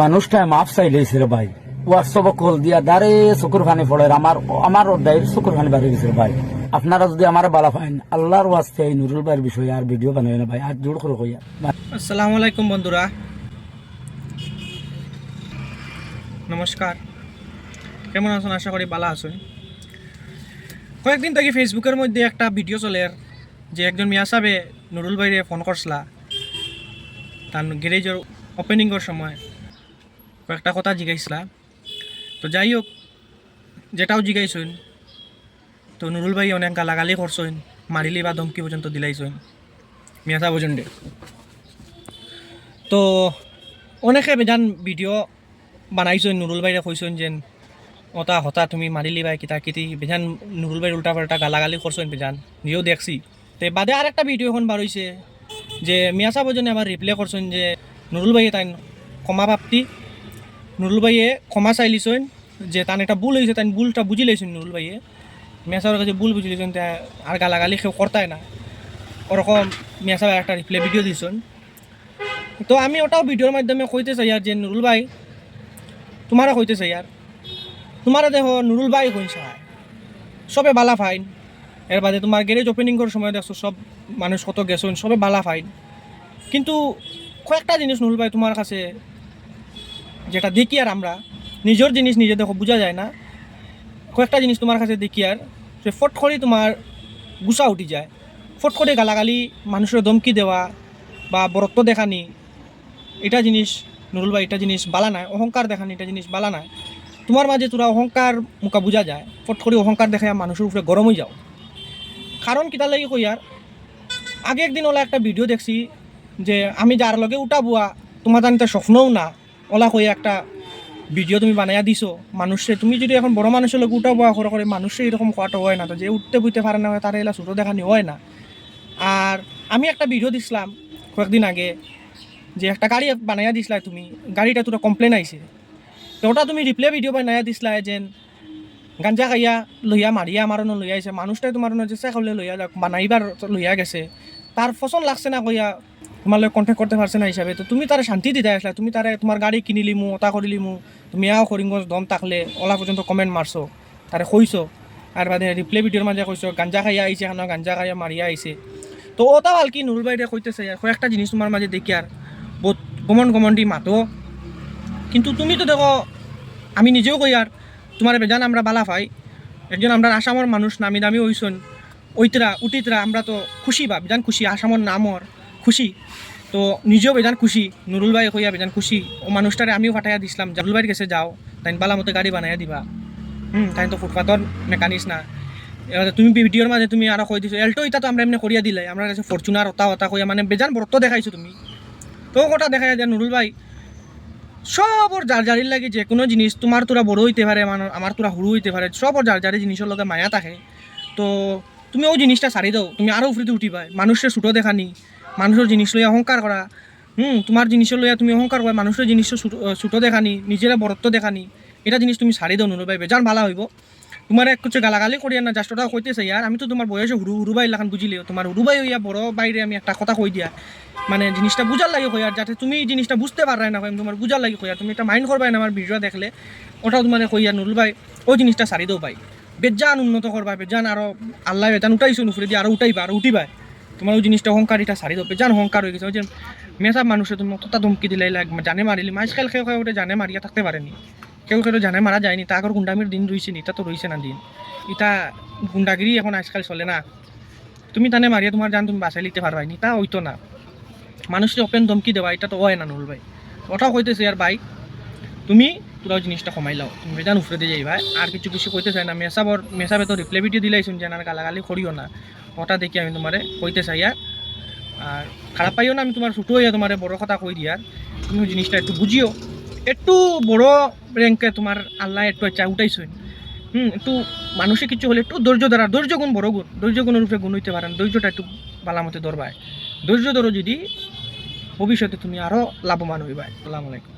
মানুষটা মাফ চাইলেছিল ভাই, হোয়াটসঅ্যাপে কল দিয়া দাঁড়ে চকুর ফানি পড়ে, আমার অধ্যায়ের চকুর ফানি বাড়ি গেছিল ভাই। আপনারা যদি আমার বালা পাইন আল্লাহর ওয়াস্তে এই নুরুল ভাইয়ের বিষয়ে আর ভিডিও বানাই না ভাই, আর জোর করে কইয়া। আসসালামু আলাইকুম বন্ধুরা, নমস্কার। কেমন আছেন? আশা করি ভালো আছেন। কয়েকদিন থেকে ফেসবুকের মধ্যে একটা ভিডিও চলে যে একজন মিয়া সাহেবে নুরুল ভাইরে ফোন করছিলা তার গ্যারেজের ওপেনিংয়ের সময় কয়েকটা কথা জিজ্ঞাসলা। তো যাই হোক, যেটাও জিজ্ঞাসেন তো নুরুল ভাই অনেক গালাগালি করছেন, মারিলি বা ধমকি পর্যন্ত দিলাইছেন মিয়া সাহেব পর্যন্ত। তো অনেকে বেজান ভিডিও বানাইছেন নুরুল ভাইরে কইছেন যে ওটা হতা তুমি মারিলি ভাই কিতা কিতি, বেজান নুরুল ভাইয়ের উল্টা পাল্টা গালাগালি করছেন বেজান, নিজেও দেখছি। তো বাদে আর একটা ভিডিও এখন বার হয়েছে যে মিয়া সাহেব জনে আবার রিপ্লাই করছেন যে নুরুল ভাইয়ে তাই ক্ষমা প্রাপ্তি, নুরুল ভাইয়ে ক্ষমা চাইলিছেন যে তান একটা ভুল হয়েছে, তাই ভুলটা বুঝি লাইছেন নুরুল ভাইয়ে, মিয়া সাহেবের কাছে ভুল বুঝি লাইছেন, আর গালাগালি কেউ করতাই না, ওরকম মিয়া সাহেব একটা রিপ্লাই ভিডিও দিয়েছেন। তো আমি ওটাও ভিডিওর মাধ্যমে কইতে চাই আর যে নুরুল ভাই তোমারা কইতে চাই আর তোমারা দেখো নুরুল ভাই কইছে সবে বালা ফাইন, এর বাদে তোমার গ্যারেজ ওপেনিং করার সময় দেখছো সব মানুষ কত গেছেন, সবে বালা ফাইন। কিন্তু কয়েকটা জিনিস নুরুল ভাই তোমার কাছে যেটা দেখি আর আমরা নিজের জিনিস নিজে দেখো বোঝা যায় না, কয়েকটা জিনিস তোমার কাছে দেখি আর যে ফট করে তোমার গুছা উঠি যায়, ফট করে গালাগালি, মানুষের ধমকি দেওয়া বা বরত্ব দেখানি, এটা জিনিস নুরুল ভাই এটা জিনিস বালা নাই, অহংকার দেখানি এটা জিনিস বালা নাই। তোমার মাঝে তোরা অহংকার মুখা বোঝা যায়, ফট করে অহংকার দেখে মানুষের উপরে গরম হয়ে যাও। কারণ কিতা লাগি কই আর আগে একদিন ওলা একটা ভিডিও দেখছি যে আমি যার লগে উঠা বুয়া তোমার জানিতে স্বপ্নও না, ওলা কই একটা ভিডিও তুমি বানাইয়া দিছো মানুষে, তুমি যদি এখন বড় মানুষের লোক উঠা বুয়া করে মানুষে এরকম খোয়াটা হয় না, তো যে উঠতে বুঝতে পারে না তারা এলা ছোটো দেখানি হয় না। আর আমি একটা ভিডিও দিছিলাম কয়েকদিন আগে যে একটা গাড়ি বানাইয়া দিছিলা তুমি, গাড়িটা তোরা কমপ্লেন আইছে, তো ওটা তুমি রিপ্লে ভিডিও বানাইয়া দিছিলা যেন গাঞ্জা খাইয়া লইয়া মারিয়া মারণ লইয়া আইছে, মানুষটাই তোমার চেষ্টা করলে লইয়া বানাইবার লইয়া গেছে, তার ফসল লাগছে না কইয়া তোমার কন্ট্যাক্ট করতে পারছে না হিসাবে, তো তুমি তারা শান্তি দিতে আসলা, তুমি তারা তোমার গাড়ি কিনিলিমু ওটা করিলিমু, তুমি আও করিমগঞ্জ দম থাকলে ওলা পর্যন্ত কমেন্ট মারছো, তারা কইছো, আর বাদে রিপ্লে ভিডিওর মাঝে কইছো গাঞ্জা খাইয়া আইছে, এখন গাঞ্জা খাইয়া মারিয়া আইছে। তো ওটা ভাল কি নুরুল ভাইরে কইতেছে আর কয়েকটা জিনিস তোমার মাঝে দেখি আর বহুত গমন দি মাতো, কিন্তু তুমি তো দেখো আমি নিজেও কই আর তোমার বেজান আমরা বালা পাই, একজন আমরা আসামর মানুষ নামি দামি হইছন, ওইতরা উঠিতরা আমরা তো খুশি বা বেজান খুশি, আসামর নামর খুশি, তো নিজেও বেজান খুশি, নুরুল ভাই কইয়া বেজান খুশি, ও মানুষটারে আমিও ফাটাইয়া দিছিলাম নুরুল ভাইয়ের কাছে যাও তাই বালা মতো গাড়ি বানাইয়া দিবা, তাই তো ফুটপাথর মেকানিক্স না। এবার তুমি ভিডিওর মাঝে তুমি আরো কই দিছো এল্টো, এটা তো আমরা এমনি করিয়া দিলাই, আমার কাছে ফরচুনার ওটা কইয়া মানে বেজান বরত্ব দেখাইছো তুমি। তো ওটা দেখা যায় নুরুল ভাই সবর যার জারির লাগে যে কোনো জিনিস তোমার তোরা বড় হইতে পারে, আমার তোরা সরু হইতে পারে, সবর যার জারি জিনিসের লগে মায়া থাকে, তো তুমি ওই জিনিসটা ছাড়ি দাও, তুমি আরও উপরে উঠিবা, মানুষের ছোটো দেখানি, মানুষের জিনিস লইয়া অহংকার করা, তোমার জিনিসের লইয়া তুমি অহংকার করা, মানুষের জিনিসের ছোটো দেখানি, নিজেরা বরত্ব দেখানি, এটা জিনিস তুমি ছাড়ি দাও নুরুল ভাই, বেজান ভালো হইব। তোমার এক কিছু গালাগালি করিয়া না, জাস্ট ওটা কইতে চাই আর আমি তো তোমার বয়সে হুরুবাই লাখান বুঝিলেও তোমার হুরুবাই হইয়া বড় বাইরে আমি একটা কথা কই দিয়া মানে জিনিসটা বুঝার লাগে কই আর যাতে তুমি এই জিনিসটা বুঝতে পারাই না, তোমার বুঝার লাগে কই আর তুমি এটা মাইন্ড করবাই না আমার ভিডিও দেখলে, ওটাও তোমার কই আর নুরুল ভাই ওই জিনিসটা ছাড়ি দাও ভাই, বেজান উন্নত করবা, বেজান আরও আল্লাহ বেজান উঠাইছো নুফুরে দিয়ে আরও উঠাইবা আর উঠিবাই, তোমার ওই জিনিসটা অহংকার এটা ছাড়ি দাও, বেজান অহংকার হয়ে গেছে। ওই যে মেসাব মানুষে তুমি অতটা ধমকি দিলে জানে মারিলি, আজকাল খেয়ে খেয়ে ওটা জানে মারিয়া থাকতে পারেনি, কেউ কেউ জানে মারা যায়নি, তা আগর গুন্ডামির দিন রয়েছে নি, এটা তো রয়েছে না দিন, এটা গুন্ডাগিরি এখন আজকাল চলে না, তুমি তানে মারিয়া তোমার জান তুমি বাঁচাই লিতে পারবাই নি, তা হইতো না, মানুষকে ওপেন ধমকি দেওয়া এটা তো হয় না নুরুল ভাই, ওটাও কইতেছে আর ভাই তুমি তোরাও জিনিসটা কমাই লাও, তুমি বেজান উফরে দিয়ে যাইবা আর কিছু কিছু কইতে চাই না, মেসাবে তো রিপ্লাই ভিডিও দিলাইছুন যে আর গালাগালি করিও না, ওটা দেখি আমি তোমারে কইতে চাই আর খারাপ পাইও না, আমি তোমার ছোটো হইয়া তোমার বড় কথা কই দিয়ার, তুমি জিনিসটা একটু বুঝিও, একটু বড় র্যাঙ্কে তোমার আল্লাহ একটু চা উঠাইছেন, একটু মানুষে কিছু হলে একটু ধৈর্য ধরা, ধৈর্য গুণ বড় গুণ, ধৈর্য গুণের রূপে গুণ হইতে পারেন, ধৈর্যটা একটু বালামতে ধরবায়, ধৈর্য ধরো যদি ভবিষ্যতে তুমি আরও লাভবান হইবাই। আসসালামু আলাইকুম।